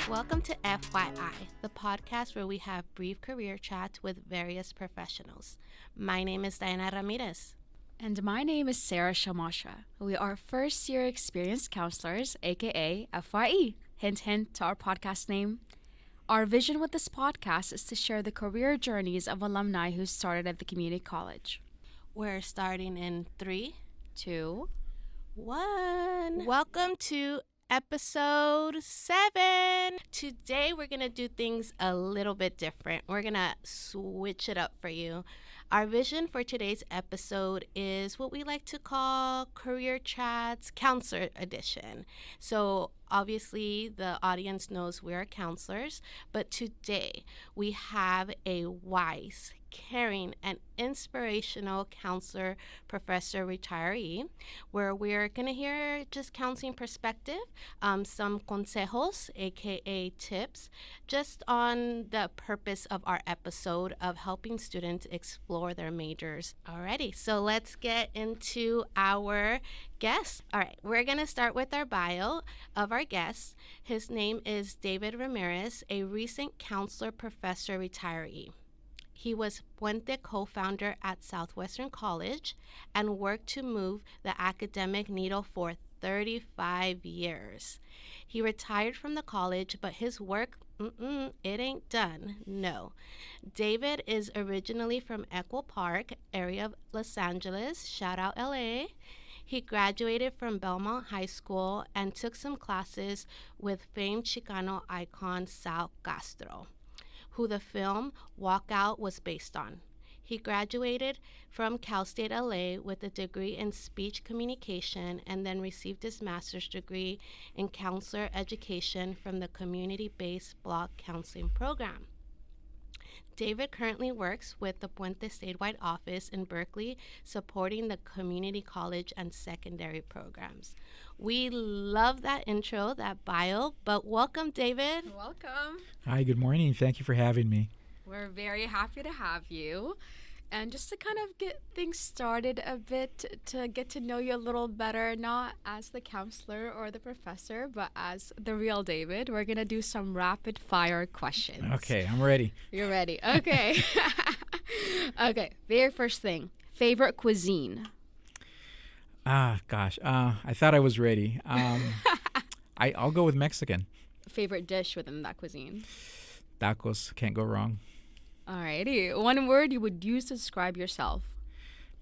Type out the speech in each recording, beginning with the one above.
Welcome to FYI, the podcast where we have brief career chats with various professionals. My name is David Ramirez. And my name is Sarah Shamasha. We are first-year experienced counselors, aka FYE. Hint, hint to our podcast name. Our vision with this podcast is to share the career journeys of alumni who started at the community college. We're starting in 3, 2, 1. Welcome to episode 7. Today we're going to do things a little bit different. We're going to switch it up for you. Our vision for today's episode is what we like to call Career Chats Counselor Edition. So obviously the audience knows we're counselors, but today we have a wise, caring, and inspirational counselor professor retiree where we're going to hear just counseling perspective, some consejos, aka tips, just on the purpose of our episode of helping students explore their majors. Alrighty, so let's get into our guest. All right, we're going to start with our bio of our guest. His name is David Ramirez, a recent counselor professor retiree. He was Puente co-founder at Southwestern College and worked to move the academic needle for 35 years. He retired from the college, but his work, it ain't done. No. David is originally from Echo Park, area of Los Angeles. Shout out LA. He graduated from Belmont High School and took some classes with famed Chicano icon Sal Castro, who the film Walkout was based on. He graduated from Cal State LA with a degree in speech communication and then received his master's degree in counselor education from the community-based block counseling program. David currently works with the Puente statewide office in Berkeley, supporting the community college and secondary programs. We love that intro, that bio, but welcome, David. welcome. Hi, good morning. Thank you for having me. We're very happy to have you. And just to kind of get things started a bit, to get to know you a little better, not as the counselor or the professor, but as the real David, we're going to do some rapid fire questions. Okay, I'm ready. You're ready. Okay. Okay, very first thing. Favorite cuisine? I thought I was ready. I'll go with Mexican. Favorite dish within that cuisine? Tacos, can't go wrong. Alrighty. One word you would use to describe yourself?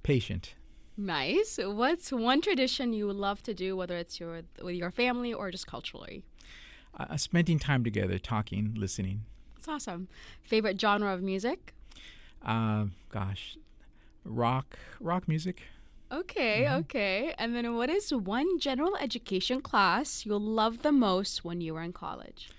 Patient. Nice. What's one tradition you would love to do, whether it's with your family or just culturally? Spending time together, talking, listening. That's awesome. Favorite genre of music? Rock music. Okay, okay. And then what is one general education class you loved the most when you were in college?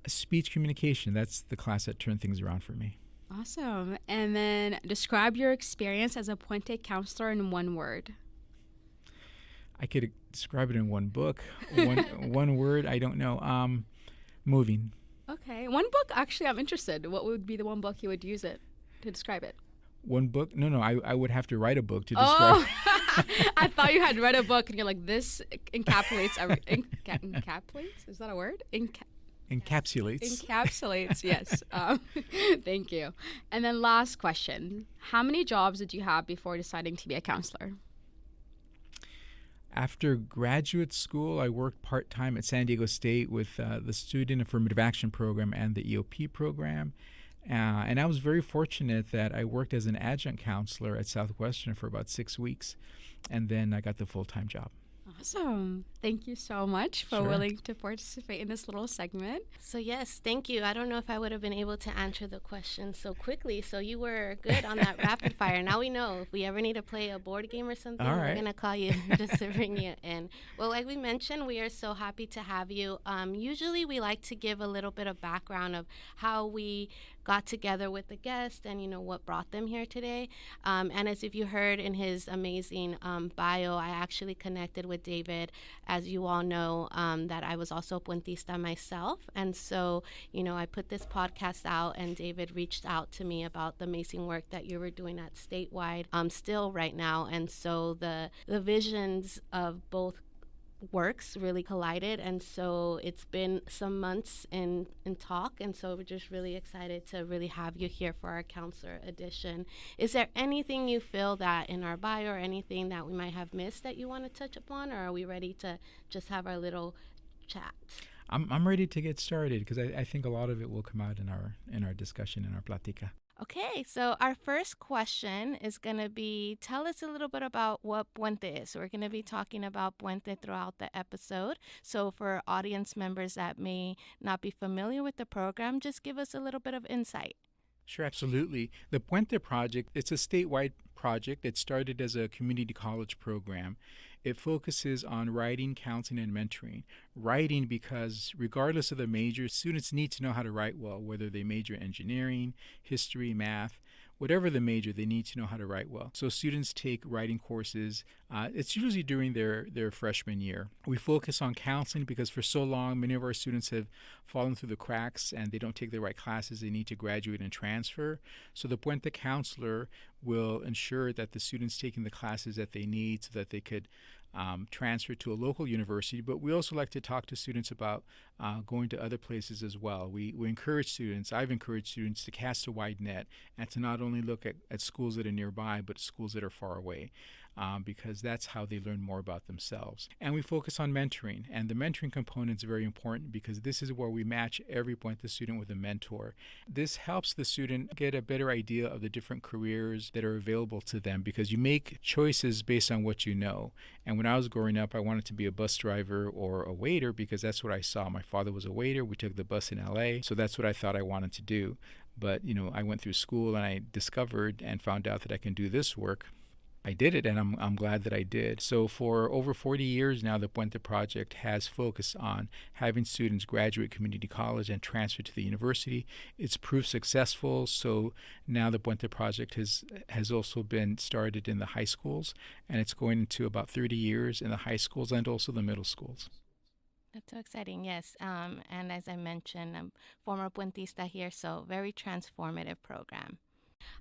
Speech communication. That's the class that turned things around for me. Awesome. And then describe your experience as a Puente counselor in one word. I could describe it in one book. One word, I don't know. Moving. Okay. One book, actually, I'm interested. What would be the one book you would use it to describe it? One book? No, I would have to write a book to describe it. I thought you had read a book and you're like, this encapsulates everything. Encapsulates? Is that a word? Encapsulates. Encapsulates, yes. Thank you. And then last question. How many jobs did you have before deciding to be a counselor? After graduate school, I worked part-time at San Diego State with the Student Affirmative Action Program and the EOP program. And I was very fortunate that I worked as an adjunct counselor at Southwestern for about 6 weeks. And then I got the full-time job. Awesome. Thank you so much for willing to participate in this little segment. So yes, thank you. I don't know if I would have been able to answer the question so quickly. So you were good on that rapid fire. Now we know if we ever need to play a board game or something, All right. We're going to call you just to bring you in. Well, like we mentioned, we are so happy to have you. Usually we like to give a little bit of background of how we got together with the guest and, what brought them here today. And as if you heard in his amazing bio, I actually connected with David. As you all know, that I was also Puentista myself. And so, I put this podcast out, and David reached out to me about the amazing work that you were doing at Statewide still right now. And so the visions of both works really collided, and so it's been some months in talk, and so we're just really excited to really have you here for our counselor edition. Is there anything you feel that in our bio or anything that we might have missed that you want to touch upon, or are we ready to just have our little chat? I'm ready to get started because I think a lot of it will come out in our discussion, in our plática. Okay, so our first question is going to be, tell us a little bit about what Puente is. So we're going to be talking about Puente throughout the episode. So for audience members that may not be familiar with the program, just give us a little bit of insight. Sure, absolutely. The Puente project, it's a statewide project. It started as a community college program. It focuses on writing, counseling, and mentoring. Writing because regardless of the major, students need to know how to write well, whether they major in engineering, history, math, whatever the major, they need to know how to write well. So students take writing courses. It's usually during their freshman year. We focus on counseling because for so long, many of our students have fallen through the cracks and they don't take the right classes. They need to graduate and transfer. So the Puente counselor will ensure that the students taking the classes that they need so that they could transfer to a local university. But we also like to talk to students about going to other places as well. We encourage students, I've encouraged students to cast a wide net and to not only look at schools that are nearby, but schools that are far away. Because that's how they learn more about themselves. And we focus on mentoring. And the mentoring component is very important because this is where we match every Puente student with a mentor. This helps the student get a better idea of the different careers that are available to them because you make choices based on what you know. And when I was growing up, I wanted to be a bus driver or a waiter because that's what I saw. My father was a waiter. We took the bus in LA. So that's what I thought I wanted to do. But, I went through school and I discovered and found out that I can do this work. I did it, and I'm glad that I did. So for over 40 years now, the Puente Project has focused on having students graduate community college and transfer to the university. It's proved successful, so now the Puente Project has also been started in the high schools, and it's going into about 30 years in the high schools and also the middle schools. That's so exciting, yes. And as I mentioned, I'm former Puentista here, so very transformative program.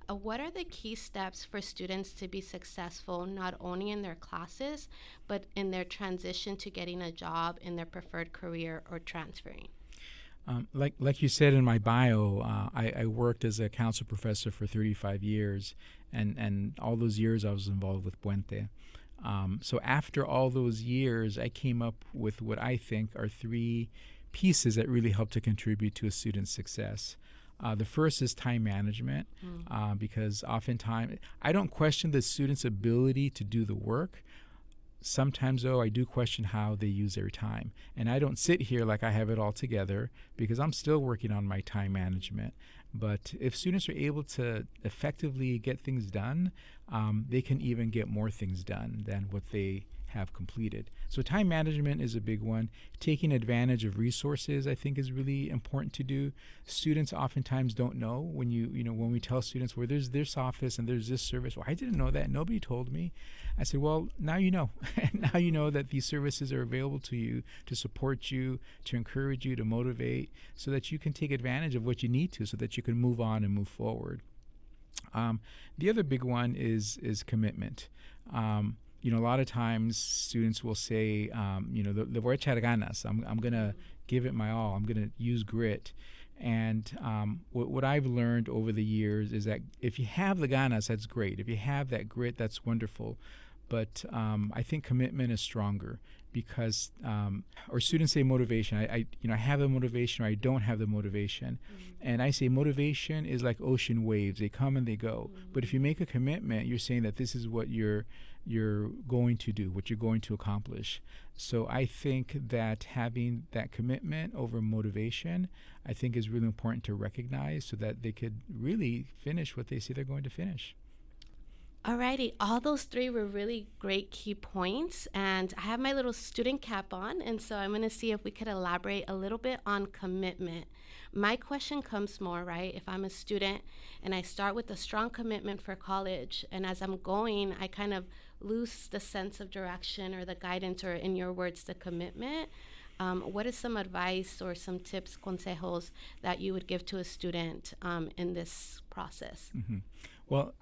What are the key steps for students to be successful not only in their classes, but in their transition to getting a job in their preferred career or transferring? Like you said in my bio, I worked as a counselor professor for 35 years, and all those years I was involved with Puente. So after all those years, I came up with what I think are 3 pieces that really help to contribute to a student's success. The first is time management, because oftentimes I don't question the student's ability to do the work. Sometimes, though, I do question how they use their time. And I don't sit here like I have it all together because I'm still working on my time management. But if students are able to effectively get things done, they can even get more things done than what they have completed. So time management is a big one. Taking advantage of resources, I think, is really important to do. Students oftentimes don't know when when we tell students, well, there's this office and there's this service. Well, I didn't know that. Nobody told me. I said, well, now you know. Now you know that these services are available to you to support you, to encourage you, to motivate, so that you can take advantage of what you need to so that you can move on and move forward. The other big one is commitment. A lot of times students will say, le voy a echar ganas. I'm going to give it my all. I'm going to use grit. And what I've learned over the years is that if you have the ganas, that's great. If you have that grit, that's wonderful. But I think commitment is stronger because, or students say motivation. I have the motivation or I don't have the motivation. And I say motivation is like ocean waves. They come and they go. But if you make a commitment, you're saying that this is what you're going to do, what you're going to accomplish. So I think that having that commitment over motivation, I think is really important to recognize so that they could really finish what they say they're going to finish. Alrighty, all those three were really great key points, and I have my little student cap on, and so I'm going to see if we could elaborate a little bit on commitment. My question comes more, right, if I'm a student and I start with a strong commitment for college, and as I'm going, I kind of lose the sense of direction or the guidance, or in your words, the commitment. What is some advice or some tips, consejos, that you would give to a student in this process? Mm-hmm. Well,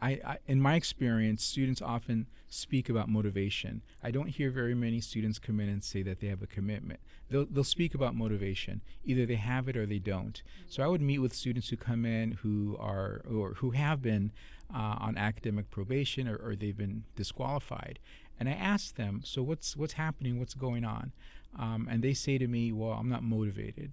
in my experience, students often speak about motivation. I don't hear very many students come in and say that they have a commitment. They'll speak about motivation. Either they have it or they don't. So I would meet with students who come in who are or who have been on academic probation, or they've been disqualified, and I ask them, so what's happening? What's going on? And they say to me, well, I'm not motivated.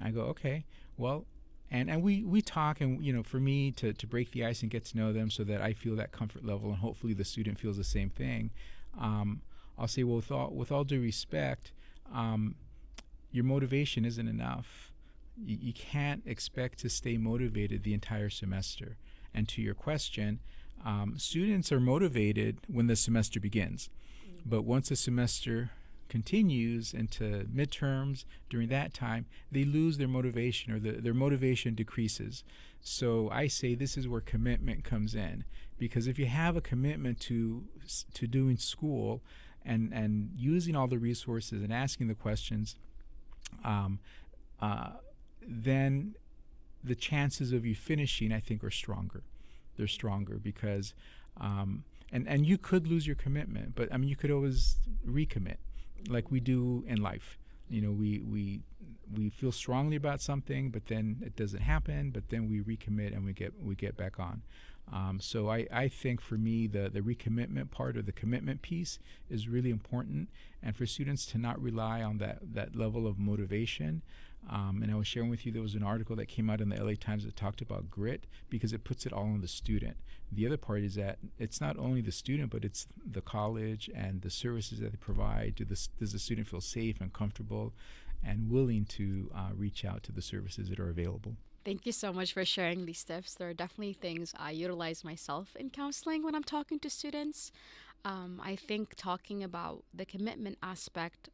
I go, okay, well. And we talk, and for me to break the ice and get to know them so that I feel that comfort level, and hopefully the student feels the same thing, I'll say, well, with all due respect, your motivation isn't enough. You can't expect to stay motivated the entire semester. And to your question, students are motivated when the semester begins, but once the semester continues into midterms, during that time they lose their motivation, or their motivation decreases. So I say this is where commitment comes in, because if you have a commitment to doing school and using all the resources and asking the questions, then the chances of you finishing, I think, are stronger. They're stronger because and you could lose your commitment, but you could always recommit, like we do in life. We feel strongly about something, but then it doesn't happen, but then we recommit and we get back on. So I think for me the recommitment part, or the commitment piece, is really important, and for students to not rely on that level of motivation. And I was sharing with you, there was an article that came out in the LA Times that talked about grit, because it puts it all on the student. The other part is that it's not only the student, but it's the college and the services that they provide. Does the student feel safe and comfortable and willing to reach out to the services that are available? Thank you so much for sharing these tips. There are definitely things I utilize myself in counseling when I'm talking to students. I think talking about the commitment aspect,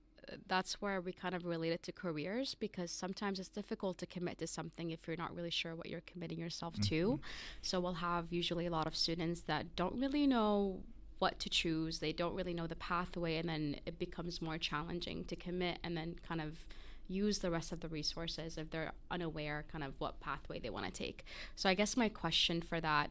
that's where we kind of relate it to careers, because sometimes it's difficult to commit to something if you're not really sure what you're committing yourself to. So we'll have usually a lot of students that don't really know what to choose. They don't really know the pathway, and then it becomes more challenging to commit and then kind of use the rest of the resources if they're unaware kind of what pathway they want to take. So I guess my question for that,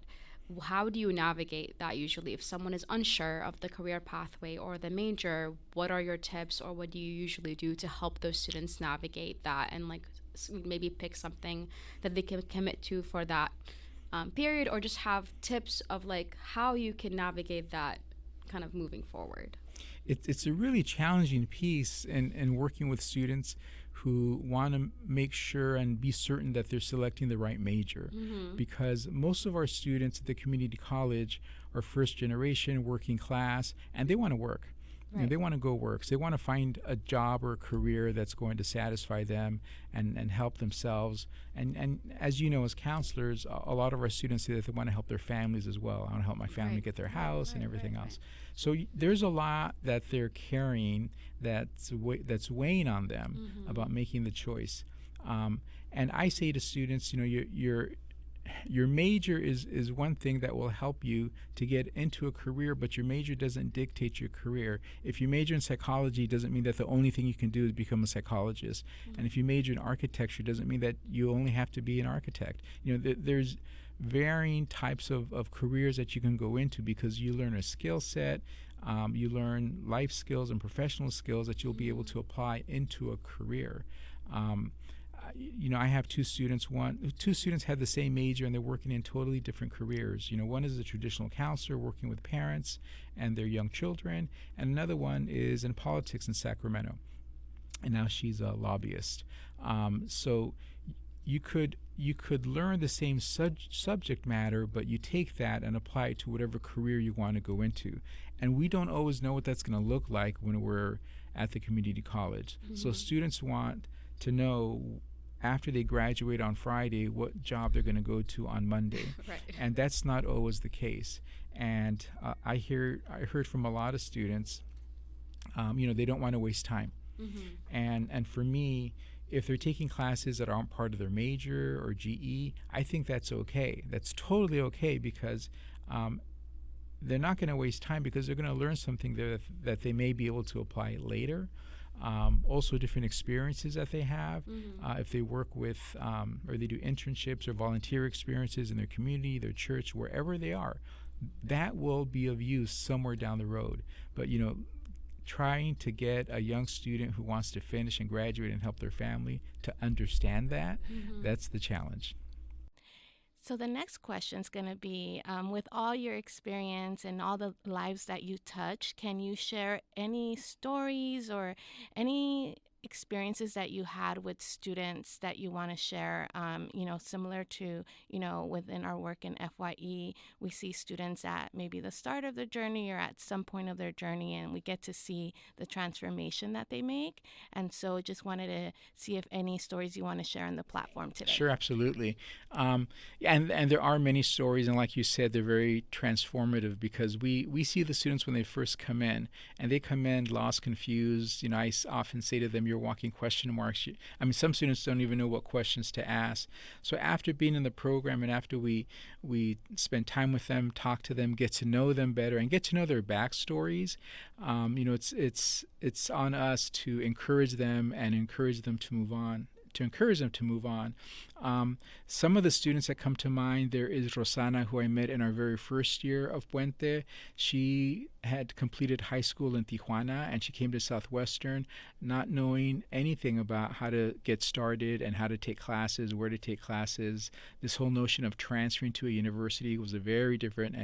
how do you navigate that usually if someone is unsure of the career pathway or the major? What are your tips, or what do you usually do to help those students navigate that and maybe pick something that they can commit to for that period, or just have tips of how you can navigate that kind of moving forward? It's a really challenging piece in working with students who want to make sure and be certain that they're selecting the right major, because most of our students at the community college are first generation, working class, and they want to work. Right. They want to go work. So they want to find a job or a career that's going to satisfy them and help themselves. And as you know, as counselors, a lot of our students say that they want to help their families as well. I want to help my family get their house and everything else. So there's a lot that they're carrying that's weighing on them about making the choice. And I say to students, your major is one thing that will help you to get into a career, but your major doesn't dictate your career. If you major in psychology, doesn't mean that the only thing you can do is become a psychologist. And if you major in architecture, doesn't mean that you only have to be an architect. There's varying types of careers that you can go into, because you learn a skill set, you learn life skills and professional skills that you'll be able to apply into a career. I have two students. Two students had the same major, and they're working in totally different careers. One is a traditional counselor working with parents and their young children, and another one is in politics in Sacramento, and now she's a lobbyist. So you could learn the same subject matter, but you take that and apply it to whatever career you want to go into. And we don't always know what that's going to look like when we're at the community college. So students want to know after they graduate on Friday what job they're going to go to on Monday. Right. And that's not always the case. And I heard from a lot of students, they don't want to waste time. And for me, if they're taking classes that aren't part of their major or GE, I think that's okay. That's totally okay, because they're not going to waste time, because they're going to learn something that they may be able to apply later. Also, different experiences that they have. If they work with or they do internships or volunteer experiences in their community, their church, wherever they are, that will be of use somewhere down the road. But trying to get a young student who wants to finish and graduate and help their family to understand that, that's the challenge. So the next question is going to be, with all your experience and all the lives that you touch, can you share any stories or any experiences that you had with students that you want to share? Similar to, within our work in FYE, we see students at maybe the start of their journey or at some point of their journey, and we get to see the transformation that they make. And so just wanted to see if any stories you want to share on the platform today. Sure, absolutely. And there are many stories, and like you said, they're very transformative, because we see the students when they first come in, and they come in lost, confused. I often say to them, you're walking question marks. Some students don't even know what questions to ask. So after being in the program, and after we spend time with them, talk to them, get to know them better, and get to know their backstories, it's on us to encourage them and encourage them to move on. Some of the students that come to mind, there is Rosana, who I met in our very first year of Puente. She had completed high school in Tijuana, and she came to Southwestern not knowing anything about how to get started and how to take classes, where to take classes. This whole notion of transferring to a university was a very different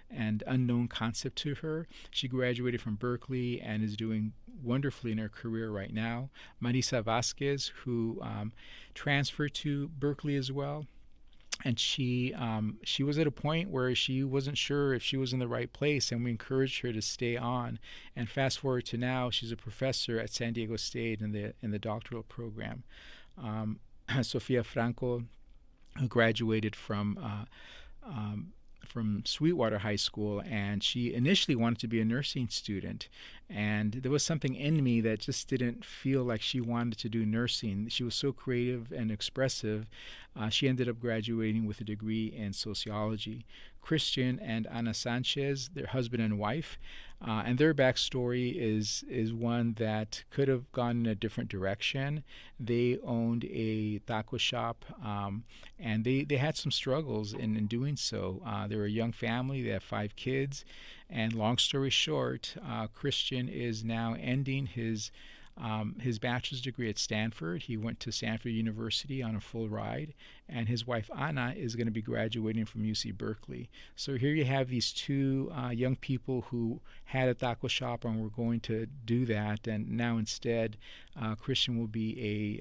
and unknown concept to her. She graduated from Berkeley and is doing wonderfully in her career right now. Marisa Vasquez, who transferred to Berkeley as well, and she was at a point where she wasn't sure if she was in the right place, and we encouraged her to stay on. And fast forward to now, she's a professor at San Diego State in the doctoral program. Sofia Franco, who graduated from Sweetwater High School, and she initially wanted to be a nursing student, and there was something in me that just didn't feel like she wanted to do nursing. She was so creative and expressive. She ended up graduating with a degree in sociology. Christian and Ana Sanchez, their husband and wife, and their backstory is one that could have gone in a different direction. They owned a taco shop, and they had some struggles in doing so. They were a young family. They have 5 kids. And long story short, Christian is now ending his bachelor's degree at Stanford. He went to Stanford University on a full ride, and his wife Anna is going to be graduating from UC Berkeley. So here you have these 2 young people who had a taco shop and were going to do that, and now instead Christian will be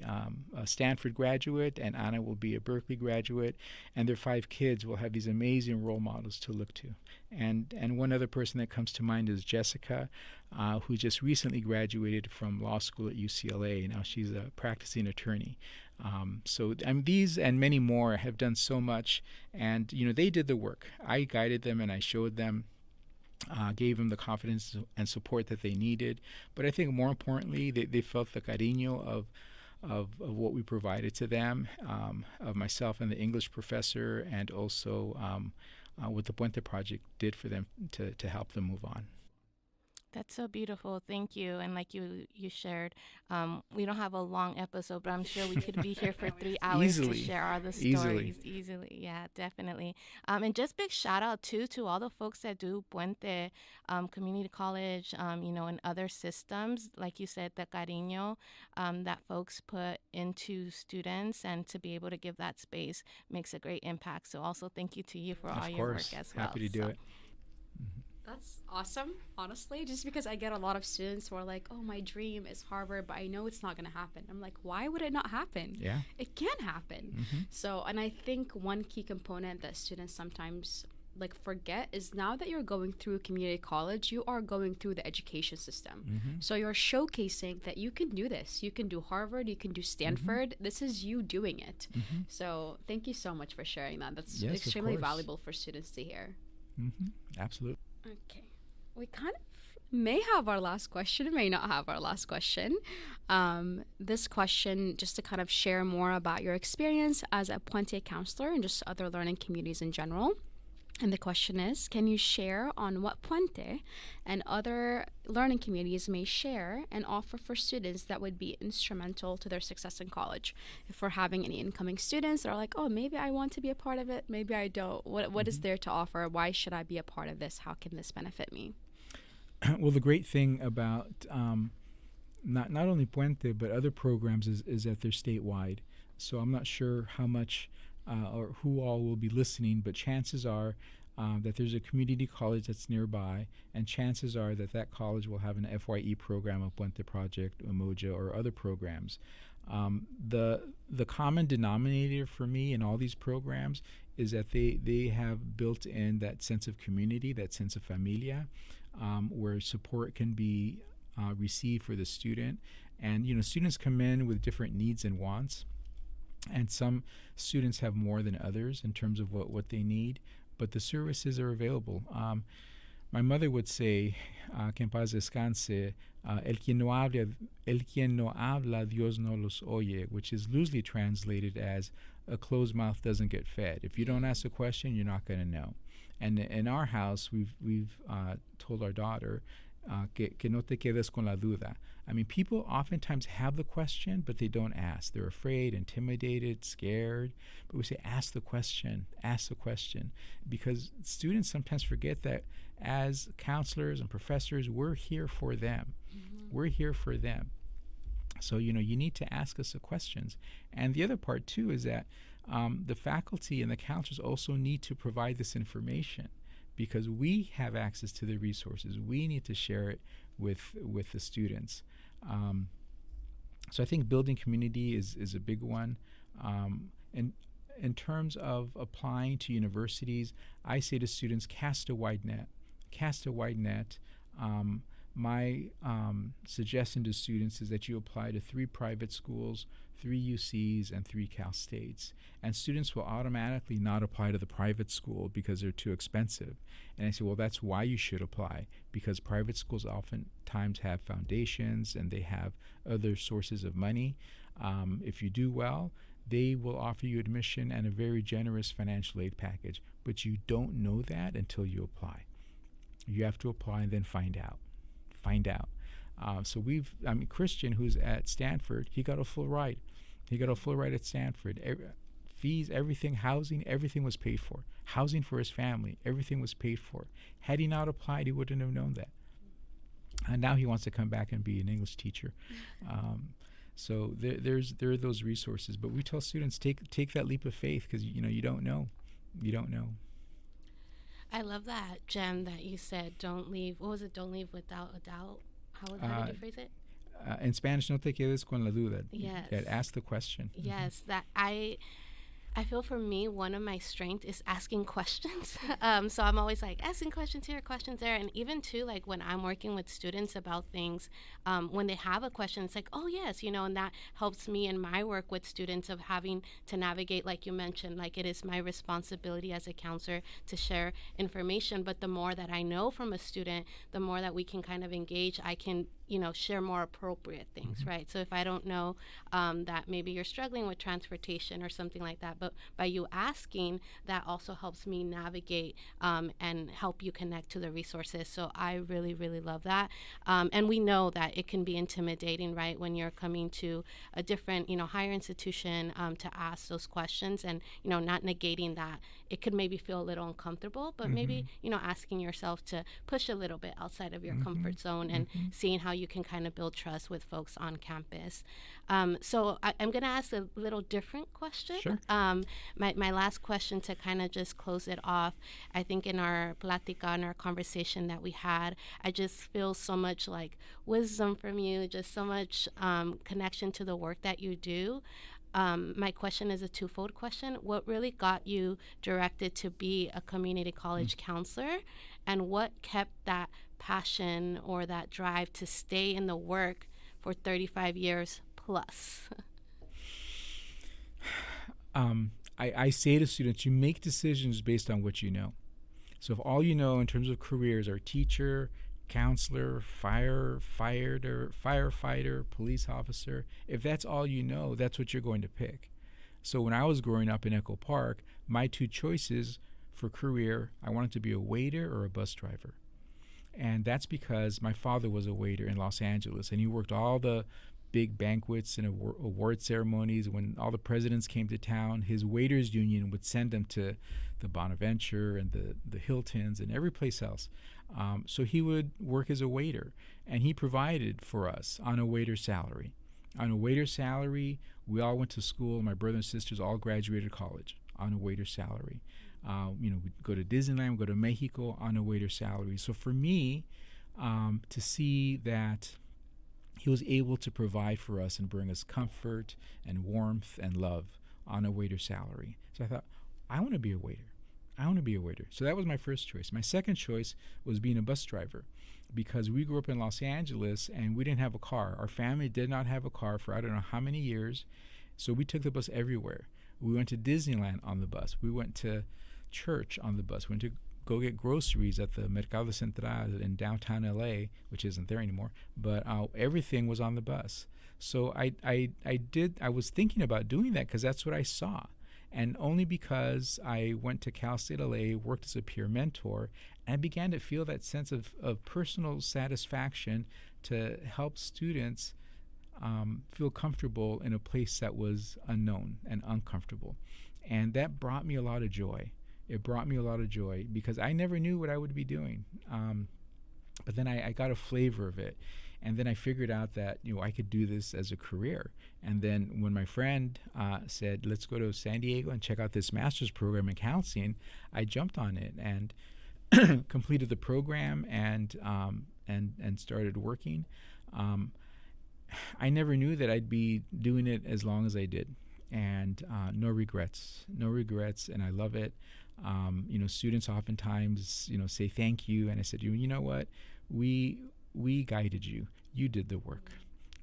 a Stanford graduate, and Anna will be a Berkeley graduate, and their 5 kids will have these amazing role models to look to. And one other person that comes to mind is Jessica, who just recently graduated from law school at UCLA. Now she's a practicing attorney. So these and many more have done so much, and they did the work. I guided them and I showed them, gave them the confidence and support that they needed. But I think more importantly, they felt the cariño of what we provided to them, of myself and the English professor, and also what the Puente Project did for them to help them move on. That's so beautiful. Thank you. And like you shared, we don't have a long episode, but I'm sure we could be here for 3 hours to share all the stories. Easily. Yeah, definitely. And just big shout out too to all the folks that do Puente Community College, and other systems. Like you said, the cariño that folks put into students, and to be able to give that space makes a great impact. So also thank you to you for all your work as well. Happy to do it. That's awesome, honestly, just because I get a lot of students who are like, oh, my dream is Harvard, but I know it's not going to happen. I'm like, why would it not happen? Yeah. It can happen. So, and I think one key component that students sometimes like forget is now that you're going through community college, you are going through the education system. So you're showcasing that you can do this. You can do Harvard, you can do Stanford. This is you doing it. So thank you so much for sharing that. That's extremely valuable for students to hear. Absolutely. Okay. We kind of may have our last question, may not have our last question. This question, just to kind of share more about your experience as a Puente counselor and just other learning communities in general. And the question is, can you share on what Puente and other learning communities may share and offer for students that would be instrumental to their success in college? If we're having any incoming students that are like, oh, maybe I want to be a part of it, maybe I don't. What is there to offer? Why should I be a part of this? How can this benefit me? Well, the great thing about not only Puente but other programs is that they're statewide. So I'm not sure how much or who all will be listening, but chances are that there's a community college that's nearby, and chances are that that college will have an FYE program, a Puente Project, Umoja, or other programs. The common denominator for me in all these programs is that they have built in that sense of community, that sense of familia, where support can be received for the student. And students come in with different needs and wants, and some students have more than others in terms of what they need, but the services are available. My mother would say, que en paz descanse, el quien no habla, Dios no los oye, which is loosely translated as a closed mouth doesn't get fed. If you don't ask a question, you're not going to know. And in our house, we've told our daughter, que no te quedes con la duda. I mean, people oftentimes have the question, but they don't ask. They're afraid, intimidated, scared. But we say, ask the question, because students sometimes forget that as counselors and professors, we're here for them. We're here for them. So, you need to ask us the questions. And the other part, too, is that the faculty and the counselors also need to provide this information, because we have access to the resources. We need to share it with the students. So I think building community is a big one. And in terms of applying to universities, I say to students, cast a wide net. Cast a wide net. My suggestion to students is that you apply to 3 private schools, 3 UCs, and 3 Cal States. And students will automatically not apply to the private school because they're too expensive. And I say, well, that's why you should apply, because private schools oftentimes have foundations and they have other sources of money. If you do well, they will offer you admission and a very generous financial aid package. But you don't know that until you apply. You have to apply and then find out. So Christian, who's at Stanford, he got a full ride. At Stanford. Fees, everything, housing, everything was paid for. Housing for his family, everything was paid for. Had he not applied, he wouldn't have known that. And now he wants to come back and be an English teacher. So there are those resources. But we tell students, take that leap of faith, because you don't know. I love that, Jem, that you said, don't leave. What was it? Don't leave without a doubt. How did you phrase it? In Spanish, no te quedes con la duda. Yes. That ask the question. Yes, that I feel for me, one of my strengths is asking questions. So I'm always like asking questions here, questions there. And even too, like when I'm working with students about things, when they have a question, it's like, oh yes, and that helps me in my work with students of having to navigate, like you mentioned, like it is my responsibility as a counselor to share information. But the more that I know from a student, the more that we can kind of engage, I can share more appropriate things, right? So if I don't know that maybe you're struggling with transportation or something like that, but by you asking, that also helps me navigate and help you connect to the resources. So I really, really love that. And we know that it can be intimidating, right, when you're coming to a different, higher institution to ask those questions, and, not negating that. It could maybe feel a little uncomfortable, but maybe, asking yourself to push a little bit outside of your comfort zone and seeing how you can kind of build trust with folks on campus. So I'm going to ask a little different question. Sure. My last question to kind of just close it off, I think in our plática, in our conversation that we had, I just feel so much like wisdom from you, just so much connection to the work that you do. my question is a twofold question. What really got you directed to be a community college counselor, and what kept that passion or that drive to stay in the work for 35 years plus? I say to students, you make decisions based on what you know. So if all you know in terms of careers are teacher, counselor, firefighter, police officer, if that's all you know, that's what you're going to pick. So when I was growing up in Echo Park, my two choices for career, I wanted to be a waiter or a bus driver. And that's because my father was a waiter in Los Angeles, and he worked all the big banquets and award ceremonies. When all the presidents came to town, his waiters union would send them to the Bonaventure and the Hiltons and every place else. So he would work as a waiter, and he provided for us on a waiter salary. On a waiter salary, we all went to school. My brothers and sisters all graduated college on a waiter salary. We'd go to Disneyland, go to Mexico on a waiter salary. So for me, to see that he was able to provide for us and bring us comfort and warmth and love on a waiter salary. So I thought, I want to be a waiter. I want to be a waiter. So that was my first choice. My second choice was being a bus driver, because we grew up in Los Angeles and we didn't have a car. Our family did not have a car for I don't know how many years. So we took the bus everywhere. We went to Disneyland on the bus. We went to church on the bus. We went to go get groceries at the Mercado Central in downtown LA, which isn't there anymore, but everything was on the bus. So I was thinking about doing that because that's what I saw. And only because I went to Cal State LA, worked as a peer mentor, and began to feel that sense of personal satisfaction to help students feel comfortable in a place that was unknown and uncomfortable. And that brought me a lot of joy. It brought me a lot of joy because I never knew what I would be doing. But then I got a flavor of it. And then I figured out that, I could do this as a career. And then when my friend said, let's go to San Diego and check out this master's program in counseling, I jumped on it and completed the program and started working. I never knew that I'd be doing it as long as I did. And no regrets, and I love it. Students oftentimes, say thank you. And I said, you know what? We guided you. You did the work.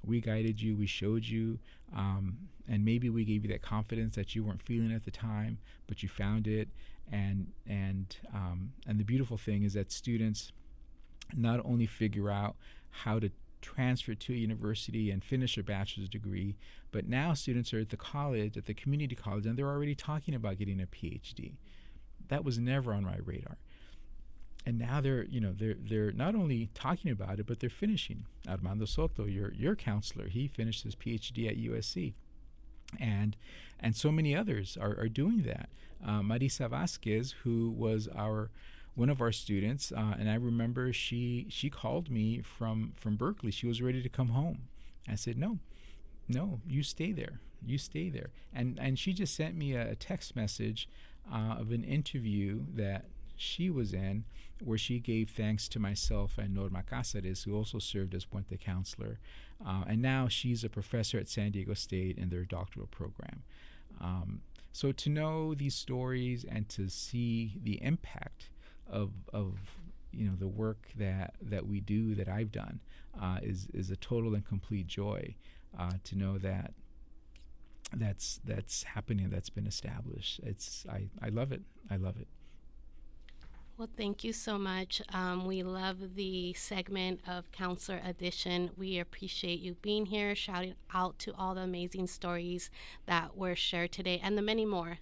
We guided you. We showed you. And maybe we gave you that confidence that you weren't feeling at the time, but you found it. And the beautiful thing is that students not only figure out how to transfer to a university and finish a bachelor's degree, but now students are at the community college, and they're already talking about getting a PhD. That was never on my radar. And now they're not only talking about it, but they're finishing. Armando Soto, your counselor, he finished his PhD at USC. And so many others are doing that. Marisa Vasquez, who was one of our students, and I remember she called me from Berkeley. She was ready to come home. I said, no, you stay there. And she just sent me a text message of an interview that she was in, where she gave thanks to myself and Norma Cáceres, who also served as Puente counselor. And now she's a professor at San Diego State in their doctoral program. So to know these stories and to see the impact of the work that we do, that I've done, is a total and complete joy to know that that's happening, that's been established. I love it. Well, thank you so much. We love the segment of Counselor Edition. We appreciate you being here, shouting out to all the amazing stories that were shared today and the many more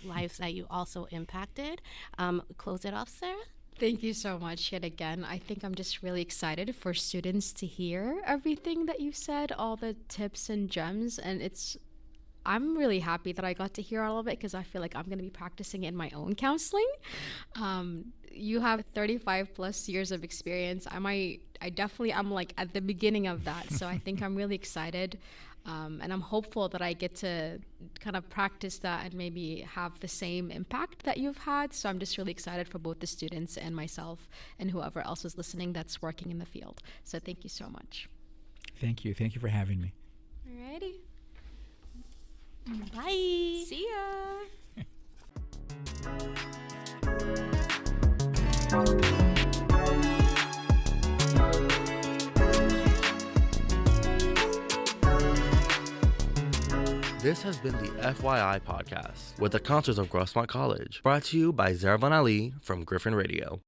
lives that you also impacted. Close it off, Sarah. Thank you so much yet again. I think I'm just really excited for students to hear everything that you said, all the tips and gems, and I'm really happy that I got to hear all of it because I feel like I'm going to be practicing in my own counseling. You have 35 plus years of experience. I'm like at the beginning of that. So I think I'm really excited. And I'm hopeful that I get to kind of practice that and maybe have the same impact that you've had. So I'm just really excited for both the students and myself and whoever else is listening that's working in the field. So thank you so much. Thank you for having me. Alrighty. Bye. See ya. This has been the FYI podcast with the counselors of Grossmont College, brought to you by Zaravan Ali from Griffin Radio.